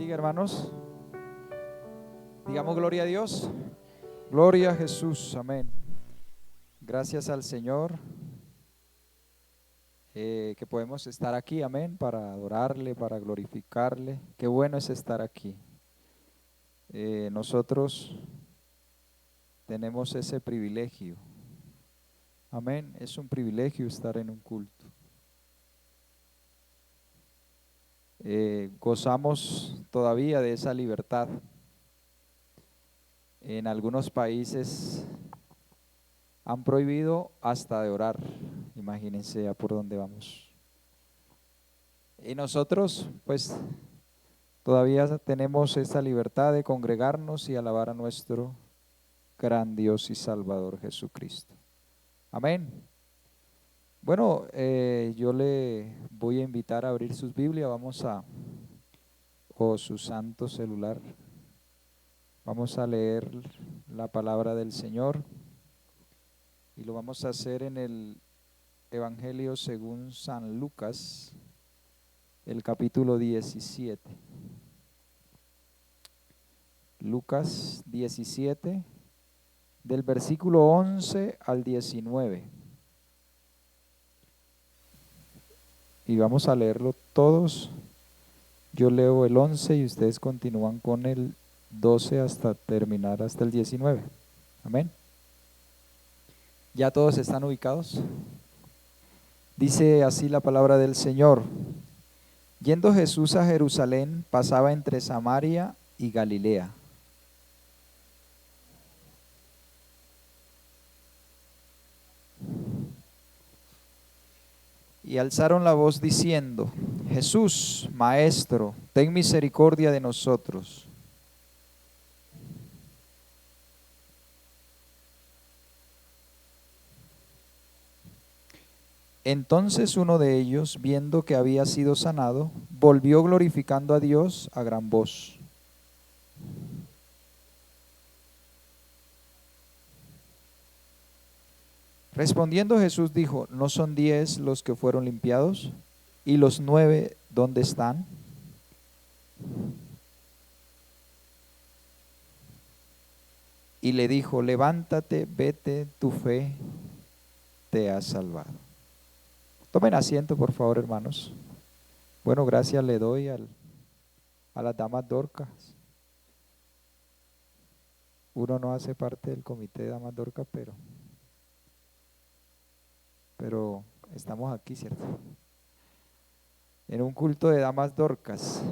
bendiga, hermanos. Digamos gloria a Dios. Gloria a Jesús. Amén. Gracias al Señor que podemos estar aquí. Amén. Para adorarle, para glorificarle. Qué bueno es estar aquí. Nosotros tenemos ese privilegio. Amén. Es un privilegio estar en un culto. Gozamos todavía de esa libertad. En algunos países han prohibido hasta de orar. Imagínense ya por dónde vamos. Y nosotros, pues, todavía tenemos esa libertad de congregarnos y alabar a nuestro gran Dios y Salvador Jesucristo. Amén. Bueno, yo le voy a invitar a abrir sus Biblias. O su santo celular. Vamos a leer la palabra del Señor y lo vamos a hacer en el Evangelio según San Lucas, el capítulo 17. Lucas 17, del versículo 11 al 19. Y vamos a leerlo todos. Yo leo el 11 y ustedes continúan con el 12 hasta terminar hasta el 19. Amén. ¿Ya todos están ubicados? Dice así la palabra del Señor. Yendo Jesús a Jerusalén, pasaba entre Samaria y Galilea. Y alzaron la voz diciendo: Jesús, Maestro, ten misericordia de nosotros. Entonces uno de ellos, viendo que había sido sanado, volvió glorificando a Dios a gran voz. Respondiendo Jesús dijo: ¿No son 10 los que fueron limpiados? ¿Y los 9 dónde están? Y le dijo: levántate, vete, tu fe te ha salvado. Tomen asiento, por favor, hermanos. Bueno, gracias le doy a las damas Dorcas. Uno no hace parte del comité de damas Dorcas, pero estamos aquí, ¿cierto? En un culto de damas Dorcas,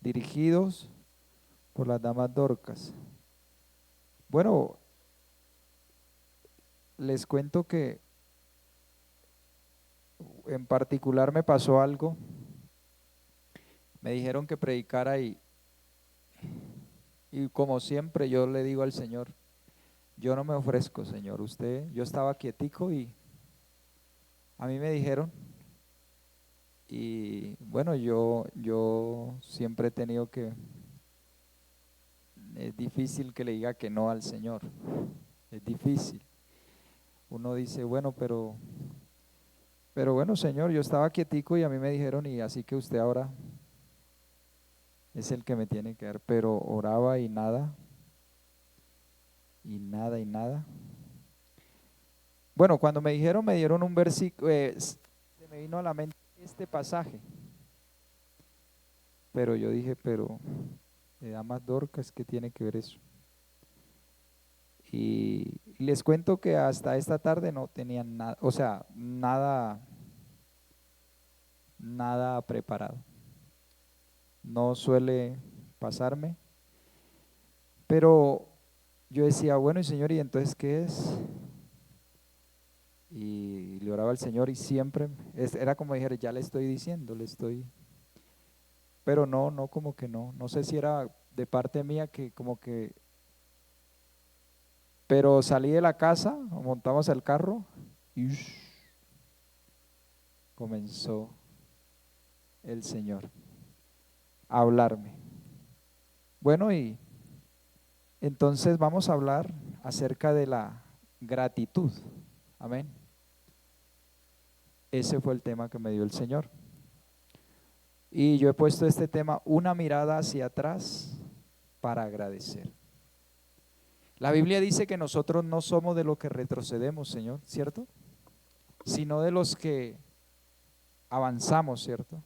dirigidos por las damas Dorcas. Bueno, les cuento que en particular me pasó algo. Me dijeron que predicara y como siempre yo le digo al Señor: yo no me ofrezco, Señor. Yo estaba quietico y a mí me dijeron, y bueno, yo siempre he tenido es difícil que le diga que no al Señor, es difícil. Uno dice, bueno, pero bueno, Señor, yo estaba quietico y a mí me dijeron, y así que usted ahora es el que me tiene que dar, pero oraba y nada, y nada, y nada. Bueno, cuando me dieron un versículo, se me vino a la mente este pasaje, pero yo dije, pero damas Dorcas, ¿qué tiene que ver eso? Y les cuento que hasta esta tarde no tenían nada, o sea, nada preparado. No suele pasarme, pero yo decía, bueno, y Señor, ¿y entonces qué es? Y le oraba al Señor y siempre, era como dijera, ya le estoy diciendo, pero no, como que no sé si era de parte mía que como que, pero salí de la casa, montamos el carro y comenzó el Señor a hablarme. Bueno, y entonces vamos a hablar acerca de la gratitud. Amén. Ese fue el tema que me dio el Señor. Y yo he puesto este tema, una mirada hacia atrás para agradecer. La Biblia dice que nosotros no somos de los que retrocedemos, Señor, ¿cierto? Sino de los que avanzamos, ¿cierto?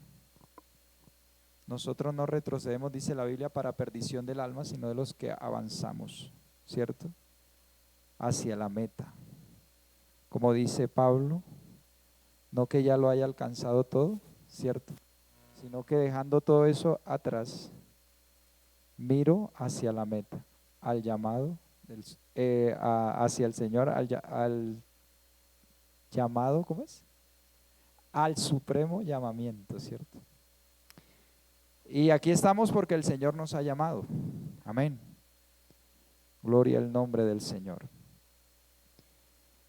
Nosotros no retrocedemos, dice la Biblia, para perdición del alma, sino de los que avanzamos, ¿cierto? Hacia la meta. Como dice Pablo, no que ya lo haya alcanzado todo, ¿cierto? Sino que dejando todo eso atrás, miro hacia la meta, al llamado, hacia el Señor, al llamado, ¿cómo es? Al supremo llamamiento, ¿cierto? Y aquí estamos porque el Señor nos ha llamado. Amén. Gloria al nombre del Señor.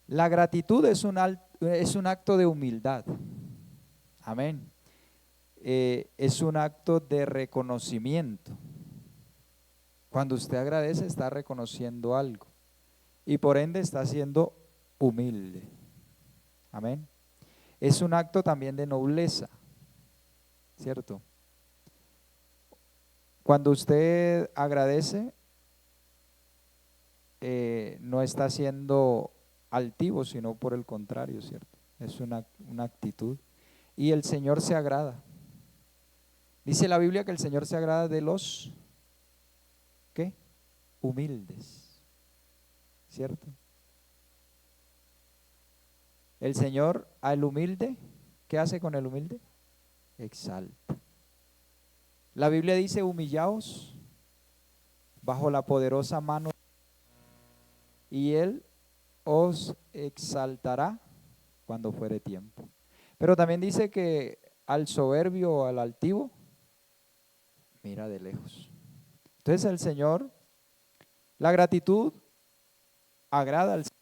La gratitud es un acto de humildad. Amén. Es un acto de reconocimiento. Cuando usted agradece, está reconociendo algo y por ende está siendo humilde. Amén. Es un acto también de nobleza, ¿cierto? Cuando usted agradece, no está siendo altivo, sino por el contrario, ¿cierto? Es una actitud. Y el Señor se agrada. Dice la Biblia que el Señor se agrada de los, ¿qué? Humildes, ¿cierto? El Señor al humilde, ¿qué hace con el humilde? Exalta. La Biblia dice, humillaos bajo la poderosa mano y Él os exaltará cuando fuere tiempo. Pero también dice que al soberbio o al altivo, mira de lejos. Entonces el Señor, la gratitud agrada al Señor.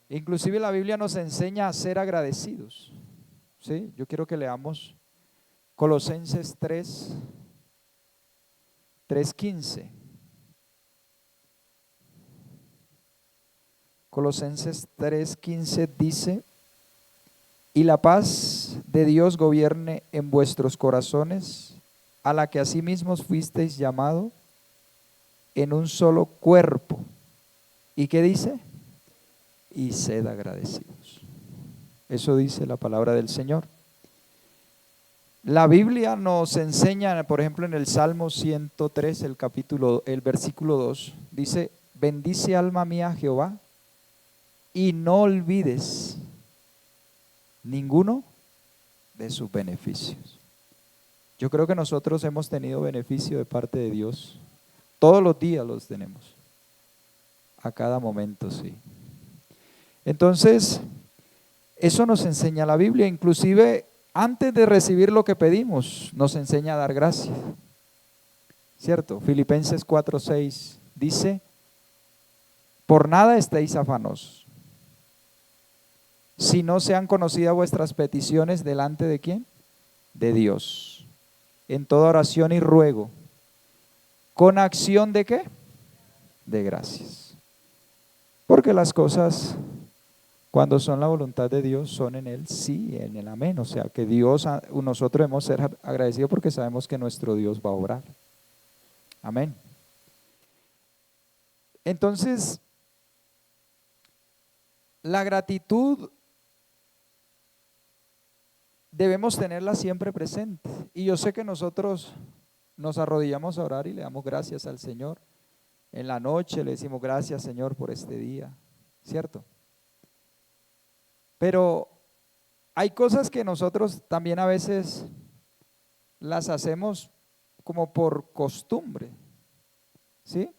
Inclusive la Biblia nos enseña a ser agradecidos. ¿Sí? Yo quiero que leamos Colosenses 3:15. Colosenses 3:15 dice, y la paz de Dios gobierne en vuestros corazones, a la que asimismo fuisteis llamado en un solo cuerpo. ¿Y qué dice? Y sed agradecidos. Eso dice la palabra del Señor. La Biblia nos enseña, por ejemplo, en el Salmo 103, el versículo 2, dice, bendice alma mía a Jehová y no olvides ninguno de sus beneficios. Yo creo que nosotros hemos tenido beneficio de parte de Dios. Todos los días los tenemos. A cada momento, sí. Entonces, eso nos enseña la Biblia. Inclusive, antes de recibir lo que pedimos, nos enseña a dar gracias. ¿Cierto? Filipenses 4:6 dice, por nada estéis afanosos, si no sean conocidas vuestras peticiones delante de ¿quién? De Dios. En toda oración y ruego, con acción de ¿qué? De gracias. Porque las cosas, cuando son la voluntad de Dios, son en Él sí, en el amén. O sea, que Dios, nosotros debemos ser agradecidos porque sabemos que nuestro Dios va a obrar. Amén. Entonces, la gratitud debemos tenerla siempre presente. Y yo sé que nosotros nos arrodillamos a orar y le damos gracias al Señor. En la noche le decimos gracias, Señor, por este día, ¿cierto? Pero hay cosas que nosotros también a veces las hacemos como por costumbre, ¿sí?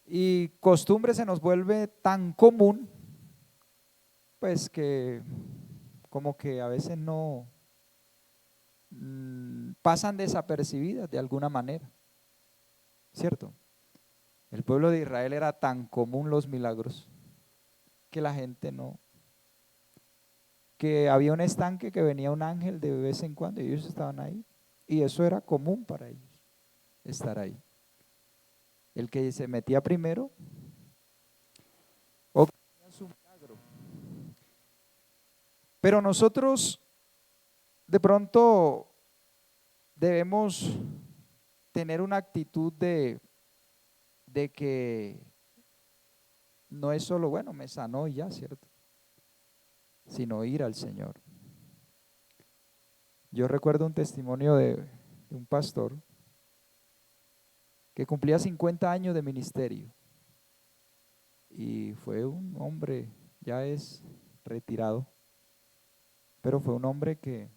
Y costumbre se nos vuelve tan común, pues que como que a veces no pasan desapercibidas de alguna manera, ¿cierto? El pueblo de Israel era tan común los milagros que la gente no, que había un estanque que venía un ángel de vez en cuando y ellos estaban ahí y eso era común para ellos, estar ahí. El que se metía primero obtenía su milagro. Pero nosotros de pronto debemos tener una actitud de que no es solo, bueno, me sanó y ya, ¿cierto? Sino ir al Señor. Yo recuerdo un testimonio de un pastor que cumplía 50 años de ministerio y fue un hombre, ya es retirado, pero fue un hombre que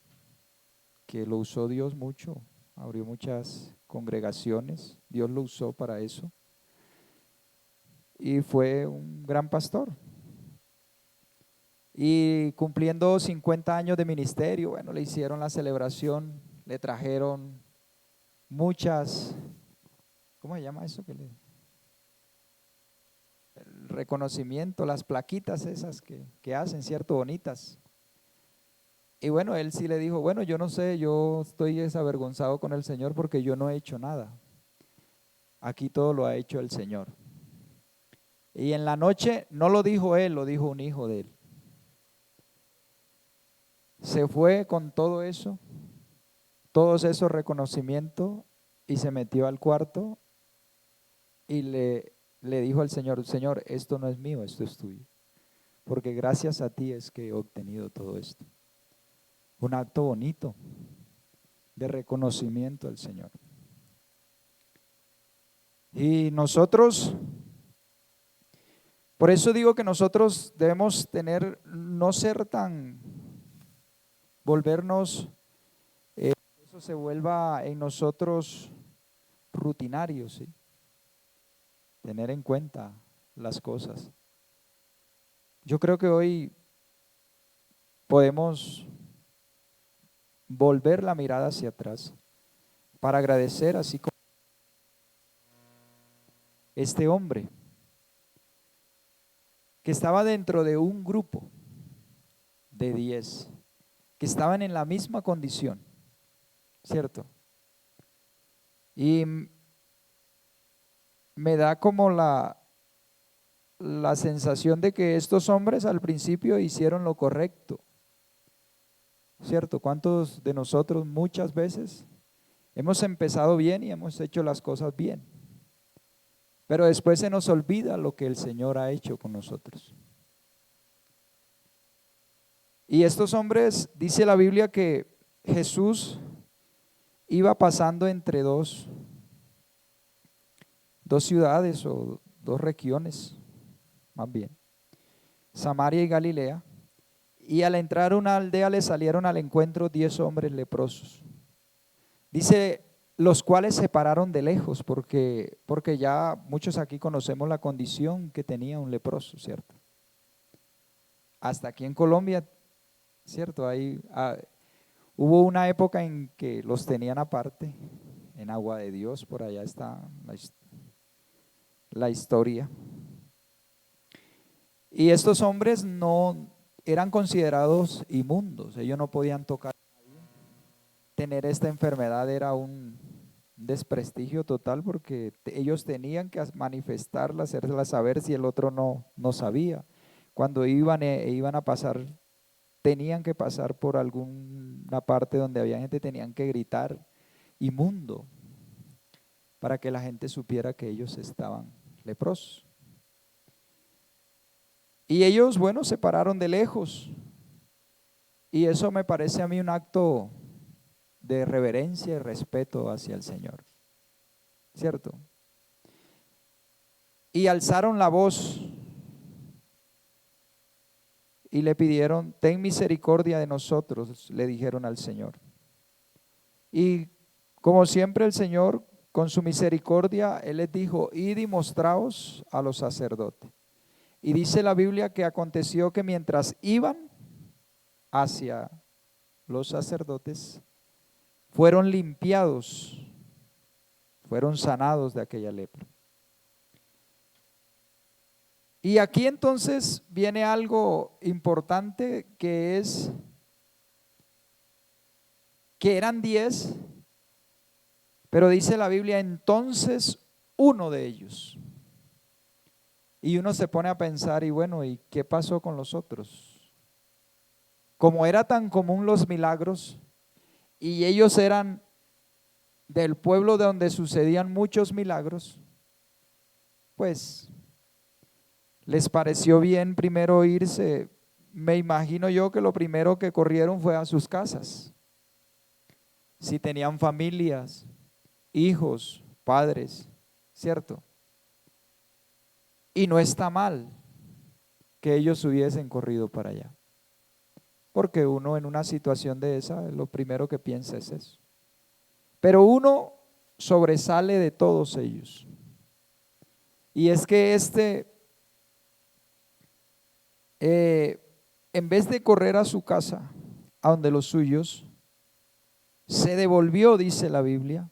lo usó Dios mucho, abrió muchas congregaciones, Dios lo usó para eso y fue un gran pastor. Y cumpliendo 50 años de ministerio, bueno, le hicieron la celebración, le trajeron muchas, ¿cómo se llama eso? El reconocimiento, las plaquitas esas que hacen, ¿cierto? Bonitas. Y bueno, él sí le dijo, bueno, yo no sé, yo estoy desavergonzado con el Señor porque yo no he hecho nada. Aquí todo lo ha hecho el Señor. Y en la noche no lo dijo él, lo dijo un hijo de él. Se fue con todo eso, todos esos reconocimientos y se metió al cuarto y le dijo al Señor, Señor, esto no es mío, esto es tuyo. Porque gracias a ti es que he obtenido todo esto. Un acto bonito de reconocimiento al Señor. Y nosotros, por eso digo que nosotros debemos tener, no ser tan, volvernos, eso se vuelva en nosotros rutinario, ¿sí? Tener en cuenta las cosas. Yo creo que hoy podemos volver la mirada hacia atrás para agradecer, así como este hombre que estaba dentro de un grupo de 10 que estaban en la misma condición, ¿cierto? Y me da como la sensación de que estos hombres al principio hicieron lo correcto, ¿cierto? ¿Cuántos de nosotros muchas veces hemos empezado bien y hemos hecho las cosas bien? Pero después se nos olvida lo que el Señor ha hecho con nosotros. Y estos hombres, dice la Biblia que Jesús iba pasando entre dos ciudades o dos regiones, más bien, Samaria y Galilea. Y al entrar a una aldea le salieron al encuentro 10 hombres leprosos. Dice, los cuales se pararon de lejos, porque ya muchos aquí conocemos la condición que tenía un leproso, ¿cierto? Hasta aquí en Colombia, ¿cierto? Hubo una época en que los tenían aparte, en Agua de Dios, por allá está la historia. Y estos hombres no eran considerados inmundos, ellos no podían tocar a nadie. Tener esta enfermedad era un desprestigio total porque ellos tenían que manifestarla, hacerla saber si el otro no sabía. Cuando iban a pasar, tenían que pasar por alguna parte donde había gente, tenían que gritar inmundo para que la gente supiera que ellos estaban leprosos. Y ellos, bueno, se pararon de lejos. Y eso me parece a mí un acto de reverencia y respeto hacia el Señor, ¿cierto? Y alzaron la voz y le pidieron, ten misericordia de nosotros, le dijeron al Señor. Y como siempre el Señor, con su misericordia, Él les dijo, id y mostraos a los sacerdotes. Y dice la Biblia que aconteció que mientras iban hacia los sacerdotes, fueron limpiados, fueron sanados de aquella lepra. Y aquí entonces viene algo importante que es que eran 10, pero dice la Biblia entonces uno de ellos. Y uno se pone a pensar y bueno, ¿y qué pasó con los otros? Como era tan común los milagros y ellos eran del pueblo de donde sucedían muchos milagros, pues les pareció bien primero irse. Me imagino yo que lo primero que corrieron fue a sus casas. Si tenían familias, hijos, padres, ¿cierto? Y no está mal que ellos hubiesen corrido para allá, porque uno en una situación de esa, lo primero que piensa es eso. Pero uno sobresale de todos ellos. Y es que en vez de correr a su casa, a donde los suyos, se devolvió, dice la Biblia,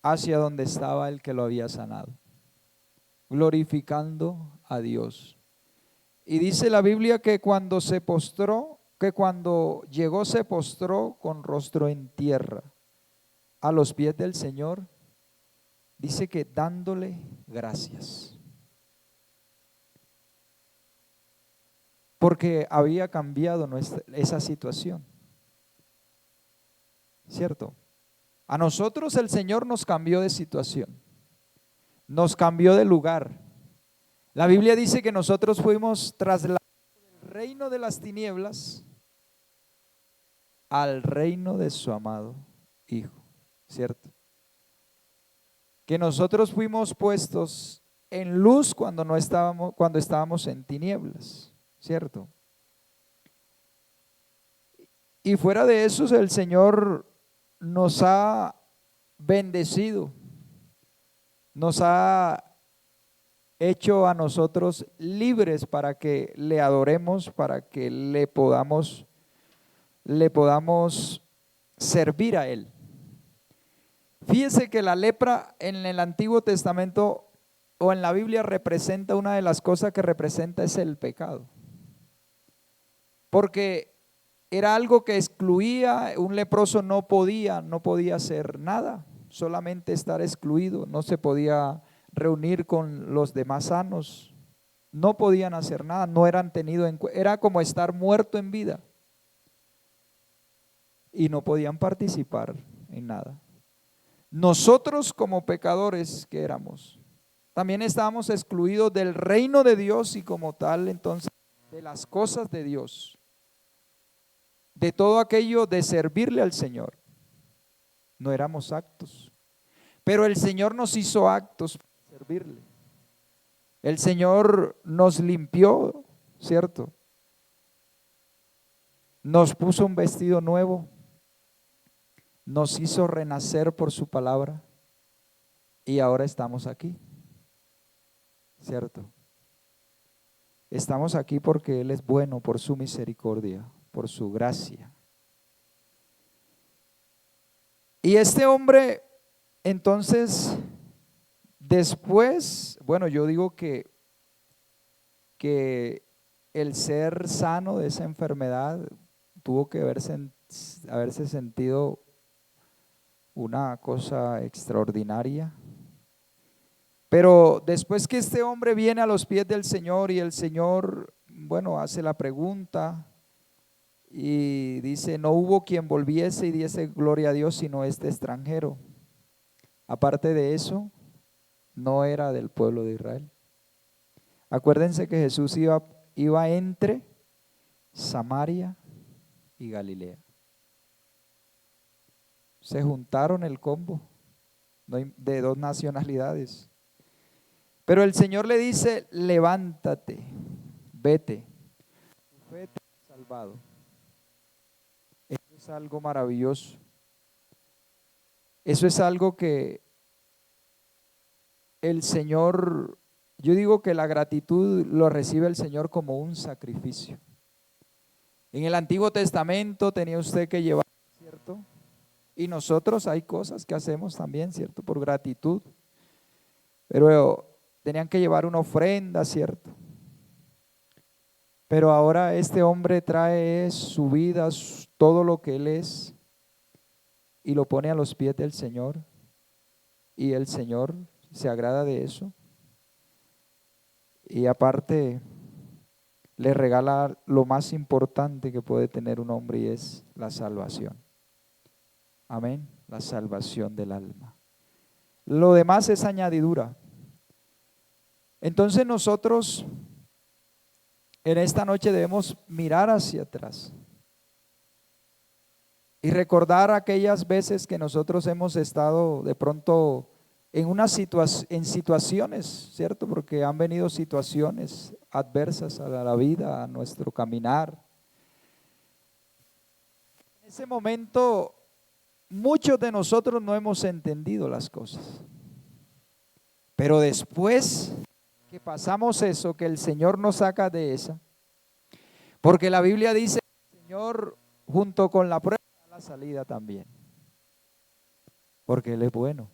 hacia donde estaba el que lo había sanado, glorificando a Dios. Y dice la Biblia que cuando se postró, que cuando llegó se postró con rostro en tierra a los pies del Señor, dice que dándole gracias, porque había cambiado esa situación, ¿cierto? A nosotros el Señor nos cambió de situación, nos cambió de lugar. La Biblia dice que nosotros fuimos trasladados del reino de las tinieblas al reino de su amado Hijo, ¿cierto? Que nosotros fuimos puestos en luz cuando estábamos en tinieblas, ¿cierto? Y fuera de eso, el Señor nos ha bendecido, nos ha hecho a nosotros libres para que le adoremos, para que le podamos servir a Él. Fíjese que la lepra en el Antiguo Testamento o en la Biblia representa, una de las cosas que representa es el pecado. Porque era algo que excluía, un leproso no podía hacer nada, solamente estar excluido, no se podía reunir con los demás sanos, no podían hacer nada, no eran tenidos en cuenta, era como estar muerto en vida y no podían participar en nada. Nosotros como pecadores que éramos, también estábamos excluidos del reino de Dios y como tal entonces de las cosas de Dios, de todo aquello de servirle al Señor. No éramos aptos, pero el Señor nos hizo aptos para servirle. El Señor nos limpió, ¿cierto? Nos puso un vestido nuevo, nos hizo renacer por su palabra y ahora estamos aquí, ¿cierto? Estamos aquí porque Él es bueno, por su misericordia, por su gracia. Y este hombre, entonces, después, bueno, yo digo que el ser sano de esa enfermedad tuvo que haberse sentido una cosa extraordinaria. Pero después que este hombre viene a los pies del Señor y el Señor, bueno, hace la pregunta y dice, no hubo quien volviese y diese gloria a Dios sino este extranjero. Aparte de eso, no era del pueblo de Israel. Acuérdense que Jesús iba entre Samaria y Galilea. Se juntaron el combo de dos nacionalidades. Pero el Señor le dice, levántate, vete, tu fe te ha salvado. Eso es algo maravilloso. Eso es algo que el Señor, yo digo que la gratitud lo recibe el Señor como un sacrificio. En el Antiguo Testamento tenía usted que llevar, ¿cierto? Y nosotros hay cosas que hacemos también, ¿cierto? Por gratitud. Pero tenían que llevar una ofrenda, ¿cierto? Pero ahora este hombre trae su vida, todo lo que él es, y lo pone a los pies del Señor. Y el Señor se agrada de eso. Y aparte le regala lo más importante que puede tener un hombre y es la salvación. Amén. La salvación del alma. Lo demás es añadidura. Entonces nosotros en esta noche debemos mirar hacia atrás y recordar aquellas veces que nosotros hemos estado de pronto en situaciones, ¿cierto? Porque han venido situaciones adversas a la vida, a nuestro caminar. En ese momento, muchos de nosotros no hemos entendido las cosas. Pero después que pasamos eso, que el Señor nos saca de esa, porque la Biblia dice que el Señor junto con la prueba da la salida también, porque Él es bueno.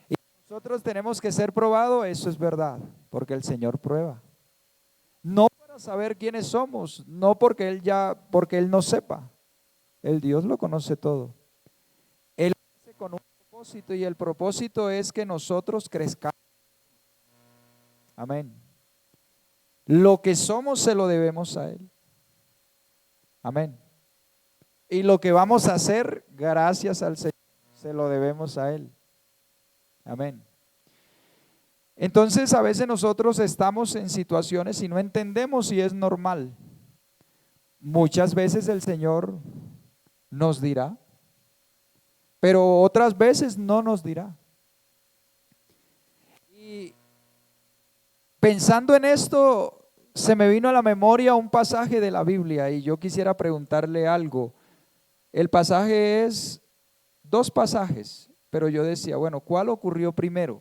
Y nosotros tenemos que ser probados, eso es verdad, porque el Señor prueba. No para saber quiénes somos, no porque Él no sepa, el Dios lo conoce todo. Él lo hace con un propósito y el propósito es que nosotros crezcamos. Amén. Lo que somos se lo debemos a Él. Amén. Y lo que vamos a hacer, gracias al Señor, se lo debemos a Él. Amén. Entonces a veces nosotros estamos en situaciones y no entendemos si es normal. Muchas veces el Señor nos dirá, pero otras veces no nos dirá. Y pensando en esto, se me vino a la memoria un pasaje de la Biblia y yo quisiera preguntarle algo. El pasaje es dos pasajes, pero yo decía, bueno, ¿cuál ocurrió primero?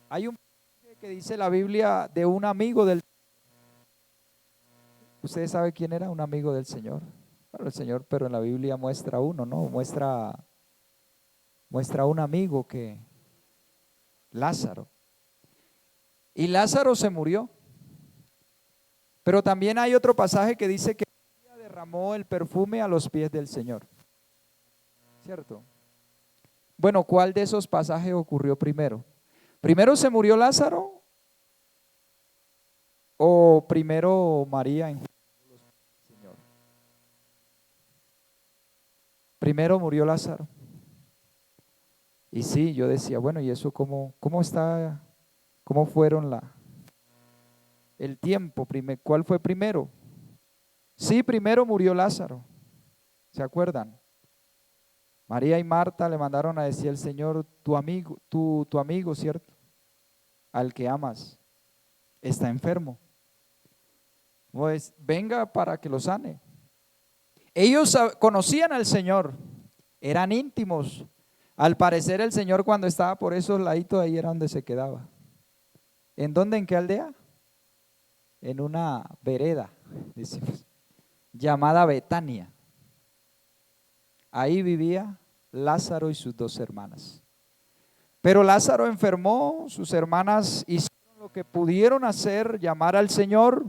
Hay un pasaje que dice la Biblia de un amigo del Señor. ¿Ustedes saben quién era un amigo del Señor? Bueno, el Señor, pero en la Biblia muestra uno, ¿no? Muestra un amigo que, Lázaro. Y Lázaro se murió. Pero también hay otro pasaje que dice que María derramó el perfume a los pies del Señor. ¿Cierto? Bueno, ¿cuál de esos pasajes ocurrió primero? ¿Primero se murió Lázaro o primero María en Señor? Primero murió Lázaro. Y sí, yo decía, bueno, ¿y eso cómo está? ¿Cómo fueron el tiempo? ¿Cuál fue primero? Sí, primero murió Lázaro. ¿Se acuerdan? María y Marta le mandaron a decir al Señor, tu amigo, ¿cierto? Al que amas, está enfermo. Pues venga para que lo sane. Ellos conocían al Señor, eran íntimos. Al parecer el Señor cuando estaba por esos laditos ahí era donde se quedaba. ¿En dónde? ¿En qué aldea? En una vereda, decimos, llamada Betania. Ahí vivía Lázaro y sus dos hermanas. Pero Lázaro enfermó, sus hermanas hicieron lo que pudieron hacer, llamar al Señor.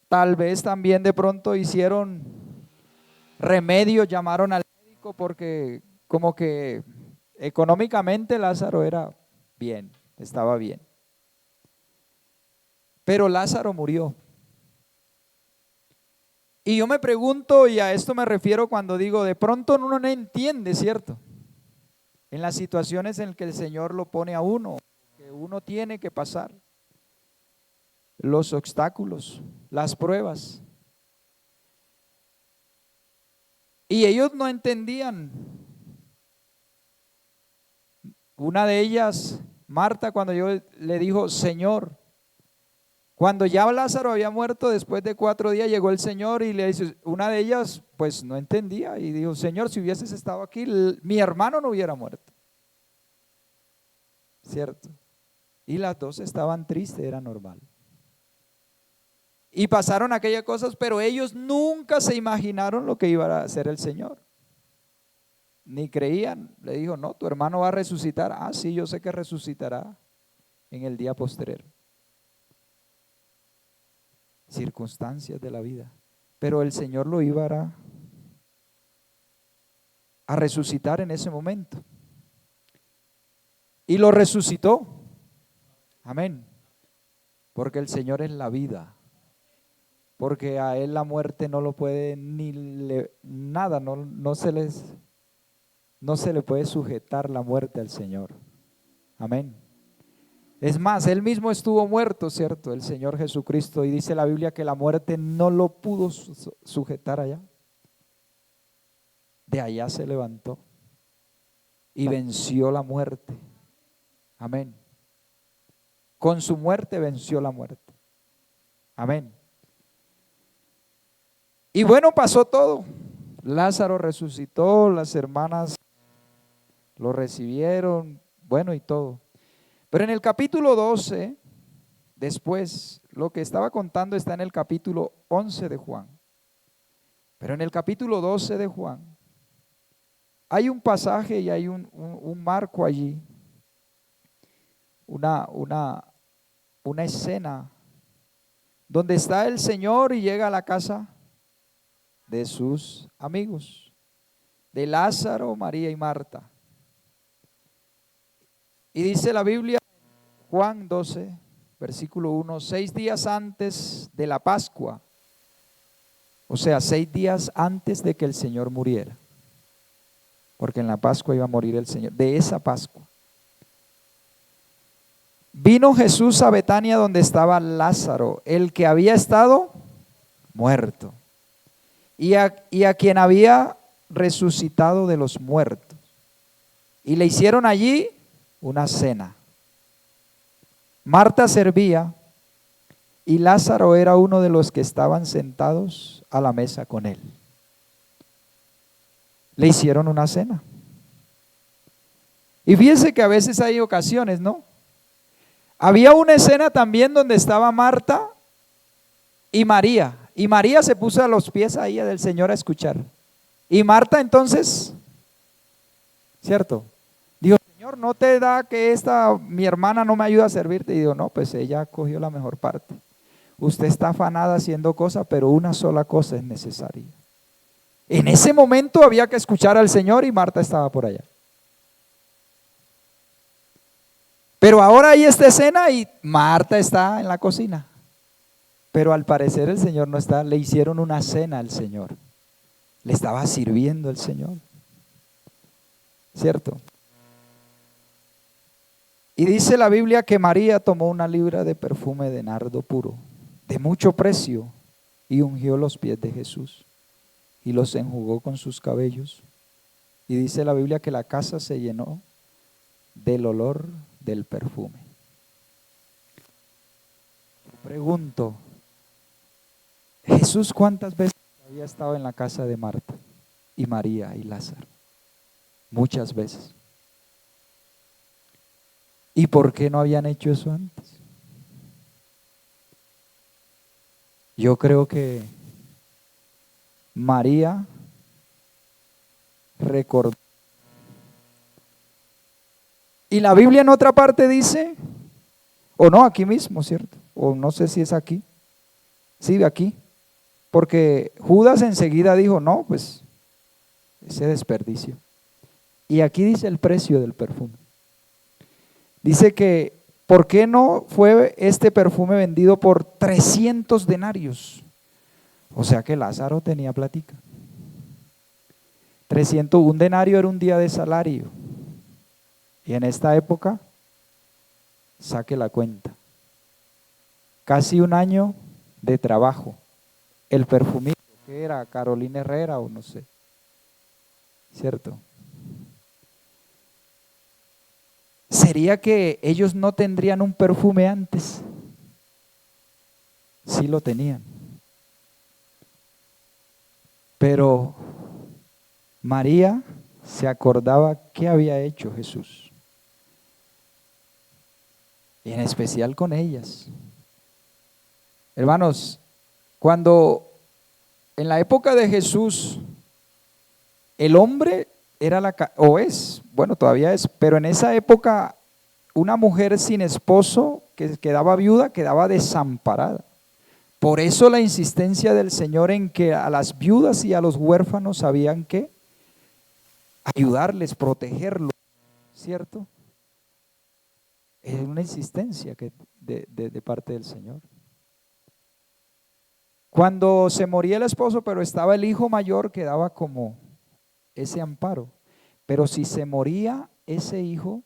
Tal vez también de pronto hicieron remedio, llamaron al médico porque como que económicamente Lázaro era bien, estaba bien. Pero Lázaro murió. Y yo me pregunto, y a esto me refiero cuando digo, de pronto uno no entiende, ¿cierto? En las situaciones en que el Señor lo pone a uno, que uno tiene que pasar, los obstáculos, las pruebas. Y ellos no entendían. Una de ellas, Marta, cuando yo le dijo, Señor, cuando ya Lázaro había muerto, después de 4 días llegó el Señor y le dice, una de ellas pues no entendía y dijo, Señor, si hubieses estado aquí, mi hermano no hubiera muerto. ¿Cierto? Y las dos estaban tristes, era normal. Y pasaron aquellas cosas, pero ellos nunca se imaginaron lo que iba a hacer el Señor. Ni creían. Le dijo, no, tu hermano va a resucitar. Ah, sí, yo sé que resucitará en el día postrero. Circunstancias de la vida. Pero el Señor lo iba a resucitar en ese momento. Y lo resucitó. Amén. Porque el Señor es la vida. porque a él la muerte no lo puede nada, no se le puede sujetar la muerte al Señor. Amén. Es más, él mismo estuvo muerto, ¿cierto? El Señor Jesucristo, y dice la Biblia que la muerte no lo pudo sujetar allá. De allá se levantó y venció la muerte. Amén. Con su muerte venció la muerte. Amén. Y bueno, pasó todo. Lázaro resucitó, las hermanas lo recibieron, bueno, y todo. Pero en el capítulo 12, después, lo que estaba contando está en el capítulo 11 de Juan. Pero en el capítulo 12 de Juan, hay un pasaje y hay un marco allí, una escena donde está el Señor y llega a la casa de sus amigos, de Lázaro, María y Marta. Y dice la Biblia, Juan 12, versículo 1, 6 días antes de la Pascua, o sea, 6 días antes de que el Señor muriera, porque en la Pascua iba a morir el Señor, de esa Pascua. Vino Jesús a Betania donde estaba Lázaro, el que había estado muerto, y a quien había resucitado de los muertos. Y le hicieron allí una cena. Marta servía y Lázaro era uno de los que estaban sentados a la mesa con él. Le hicieron una cena. Y fíjense que a veces hay ocasiones, ¿no? Había una escena también donde estaba Marta y María. Y María se puso a los pies ahí del Señor a escuchar. Y Marta entonces, ¿cierto? Dijo, Señor, ¿no te da que mi hermana no me ayuda a servirte? Y digo, no, pues ella cogió la mejor parte. Usted está afanada haciendo cosas, pero una sola cosa es necesaria. En ese momento había que escuchar al Señor y Marta estaba por allá. Pero ahora hay esta escena y Marta está en la cocina. Pero al parecer el Señor no está. Le hicieron una cena al Señor. Le estaba sirviendo el Señor. ¿Cierto? Y dice la Biblia que María tomó una libra de perfume de nardo puro, de mucho precio, y ungió los pies de Jesús y los enjugó con sus cabellos. Y dice la Biblia que la casa se llenó del olor del perfume. Pregunto, ¿Jesús cuántas veces había estado en la casa de Marta y María y Lázaro? Muchas veces. ¿Y por qué no habían hecho eso antes? Yo creo que María recordó. Y la Biblia en otra parte dice, o no, aquí mismo, ¿cierto? O no sé si es aquí. Sí, aquí. Porque Judas enseguida dijo, no, pues ese desperdicio. Y aquí dice el precio del perfume. Dice que, ¿por qué no fue este perfume vendido por 300 denarios? O sea que Lázaro tenía platica. 300, un denario era un día de salario. Y en esta época, saque la cuenta. Casi un año de trabajo. El perfumito, que era Carolina Herrera o no sé. ¿Cierto? ¿Sería que ellos no tendrían un perfume antes? Sí lo tenían. Pero María se acordaba qué había hecho Jesús. Y en especial con ellas. Hermanos, cuando en la época de Jesús el hombre era o es, bueno, todavía es, pero en esa época una mujer sin esposo que quedaba viuda quedaba desamparada. Por eso la insistencia del Señor en que a las viudas y a los huérfanos habían que ayudarles, protegerlos, ¿cierto? Es una insistencia de parte del Señor. Cuando se moría el esposo, pero estaba el hijo mayor, quedaba como ese amparo. Pero si se moría ese hijo,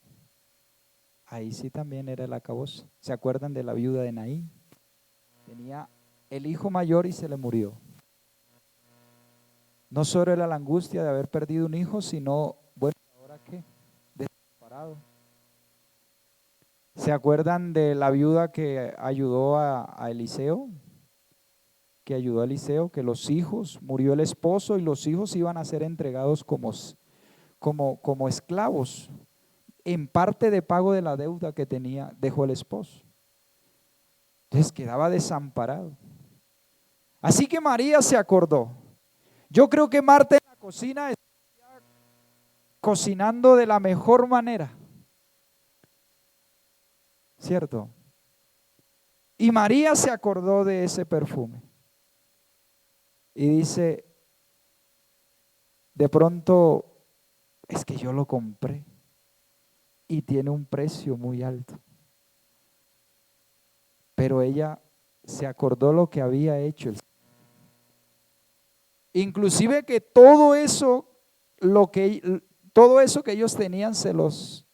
ahí sí también era el acabose. ¿Se acuerdan de la viuda de Naín? Tenía el hijo mayor y se le murió. No solo era la angustia de haber perdido un hijo, sino, bueno, ¿ahora qué? Desamparado. ¿Se acuerdan de la viuda que ayudó a Eliseo? Que ayudó a Eliseo, que los hijos, murió el esposo y los hijos iban a ser entregados como esclavos, en parte de pago de la deuda que tenía, dejó el esposo. Entonces quedaba desamparado. Así que María se acordó. Yo creo que Marta en la cocina está cocinando de la mejor manera, ¿cierto? Y María se acordó de ese perfume. Y dice, de pronto, es que yo lo compré y tiene un precio muy alto. Pero ella se acordó lo que había hecho el Señor. Inclusive que todo eso, todo eso que ellos tenían se los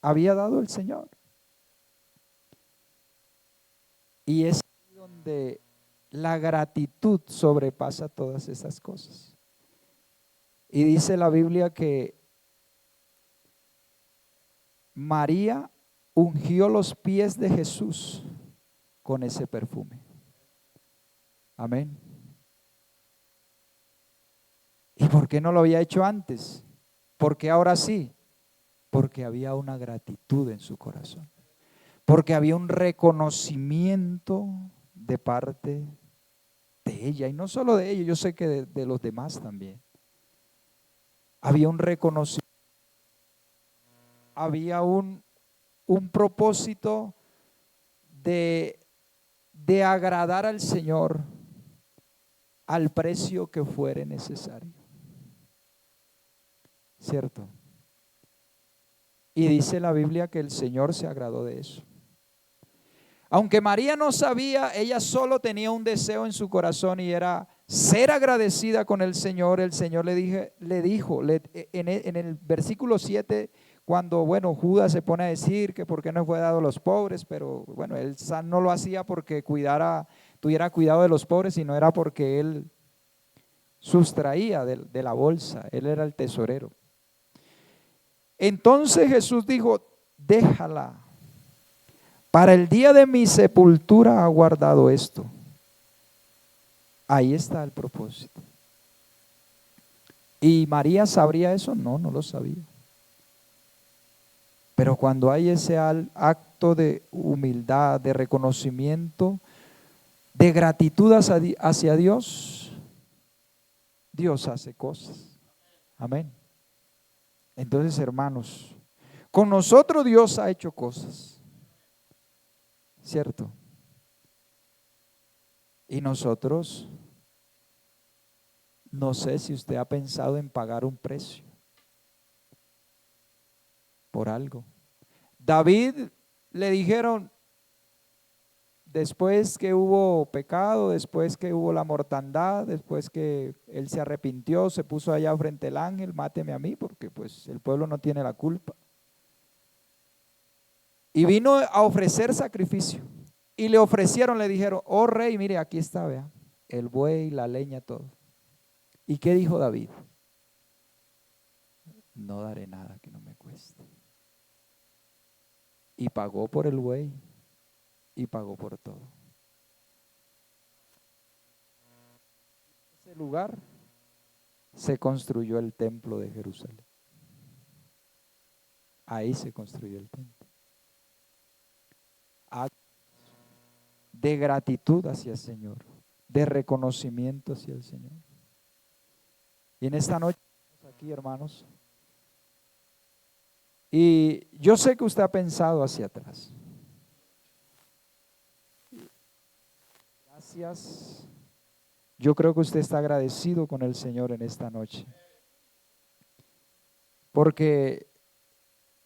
había dado el Señor. Y es ahí donde la gratitud sobrepasa todas esas cosas. Y dice la Biblia que María ungió los pies de Jesús con ese perfume. Amén. ¿Y por qué no lo había hecho antes? ¿Por qué ahora sí? Porque había una gratitud en su corazón. Porque había un reconocimiento de parte de ella. Y no solo de ella, yo sé que de los demás también. Había un reconocimiento. Había un propósito de agradar al Señor al precio que fuere necesario. ¿Cierto? Y dice la Biblia que el Señor se agradó de eso. Aunque María no sabía, ella solo tenía un deseo en su corazón y era ser agradecida con el Señor. El Señor le dijo en el versículo 7, cuando, bueno, Judas se pone a decir que por qué no fue dado a los pobres, pero bueno, él no lo hacía porque tuviera cuidado de los pobres, sino era porque él sustraía de la bolsa, él era el tesorero. Entonces Jesús dijo, déjala. Para el día de mi sepultura ha guardado esto. Ahí está el propósito. ¿Y María sabría eso? No, no lo sabía. Pero cuando hay ese acto de humildad, de reconocimiento, de gratitud hacia Dios, Dios hace cosas. Amén. Entonces, hermanos, con nosotros Dios ha hecho cosas. ¿Cierto? Y nosotros, no sé si usted ha pensado en pagar un precio por algo. David le dijeron, después que hubo pecado, después que hubo la mortandad, después que él se arrepintió, se puso allá frente al ángel, máteme a mí porque pues el pueblo no tiene la culpa. Y vino a ofrecer sacrificio. Y le ofrecieron, le dijeron, oh rey, mire, aquí está, vea, el buey, la leña, todo. ¿Y qué dijo David? No daré nada que no me cueste. Y pagó por el buey y pagó por todo. En ese lugar se construyó el templo de Jerusalén. Ahí se construyó el templo. De gratitud hacia el Señor, de reconocimiento hacia el Señor. Y en esta noche estamos aquí, hermanos. Y yo sé que usted ha pensado hacia atrás. Gracias. Yo creo que usted está agradecido con el Señor en esta noche. Porque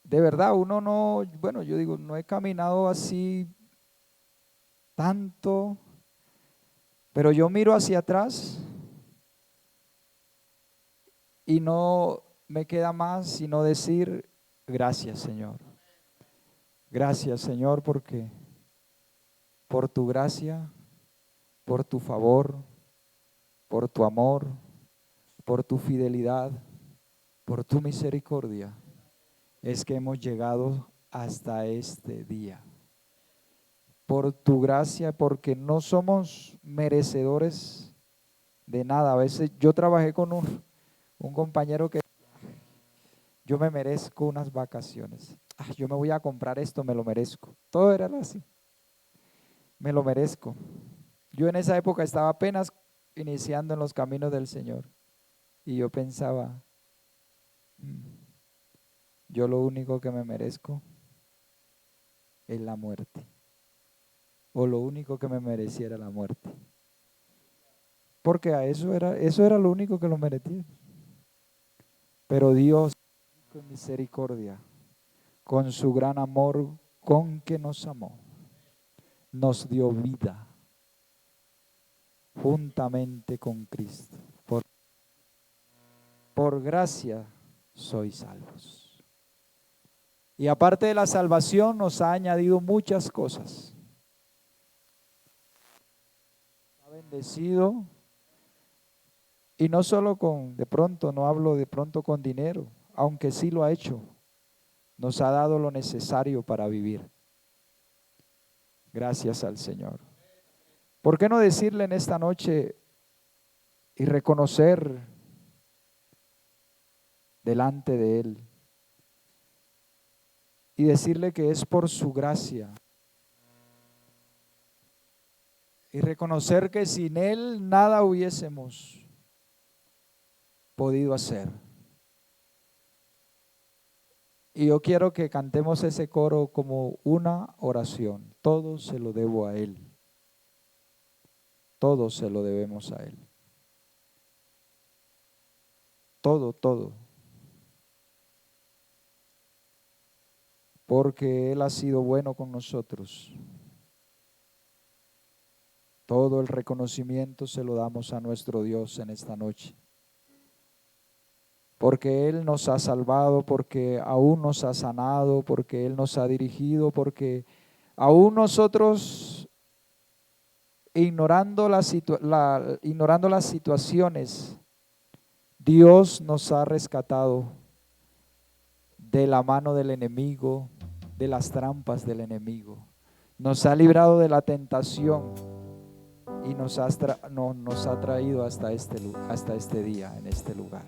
de verdad uno no, bueno, yo digo, no he caminado así tanto, Pero yo miro hacia atrás y no me queda más sino decir gracias, Señor. Gracias, Señor, porque por tu gracia, por tu favor, por tu amor, por tu fidelidad, por tu misericordia, es que hemos llegado hasta este día. Por tu gracia, porque no somos merecedores de nada. A veces yo trabajé con un compañero que yo me merezco unas vacaciones. Yo me voy a comprar esto, me lo merezco. Todo era así, me lo merezco. Yo en esa época estaba apenas iniciando en los caminos del Señor y yo pensaba, "Mm, yo lo único que me merezco es la muerte, o lo único que me mereciera la muerte, porque a eso era lo único que lo merecía. Pero Dios, con misericordia, con su gran amor con que nos amó, nos dio vida juntamente con Cristo. Por gracia sois salvos. Y aparte de la salvación nos ha añadido muchas cosas. Ha bendecido, y no solo con, de pronto, no hablo de pronto con dinero, aunque sí lo ha hecho. Nos ha dado lo necesario para vivir. Gracias al Señor. ¿Por qué no decirle en esta noche y reconocer delante de Él y decirle que es por su gracia y reconocer que sin Él nada hubiésemos podido hacer? Y yo quiero que cantemos ese coro como una oración. Todo se lo debo a Él. Todo se lo debemos a Él. Todo, todo. Porque Él ha sido bueno con nosotros. Todo el reconocimiento se lo damos a nuestro Dios en esta noche. Porque Él nos ha salvado, porque aún nos ha sanado, porque Él nos ha dirigido, porque aún nosotros, ignorando las situaciones, Dios nos ha rescatado de la mano del enemigo, de las trampas del enemigo. Nos ha librado de la tentación y nos ha traído hasta este día, en este lugar.